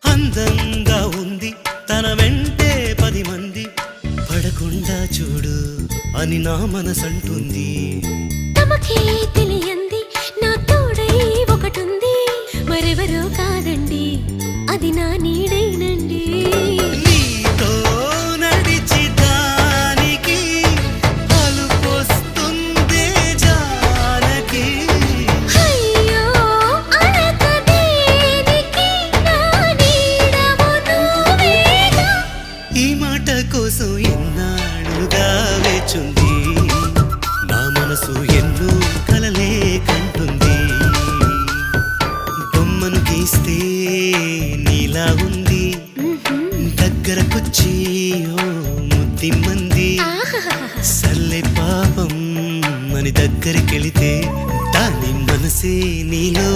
అందంగా ఉంది తన వెంటే 10 మంది పడకుండా చూడు అని నా మనసంటుంది. తమకే తెలియంది నా తోడై ఒకటుంది, మరెవరో కాదండి అది నా నీడైనండి. నీతో నడిచి దానికి అలుపొస్తుందే జానకి. అయ్యో అనక దేనికి నా నీడవు నువ్వేగా. ఈ మాట కోసం ఎన్నాళ్ళుగా వేచుంది నా మనసు, ఎన్నో కలలే కంటుంది. బొమ్మను గీస్తే నీలా ఉంది, దగ్గరకొచ్చి ఓ ముద్దిమ్మంది. సల్లే పాపం అని దగ్గరికెళితే దాని మనసే నీలో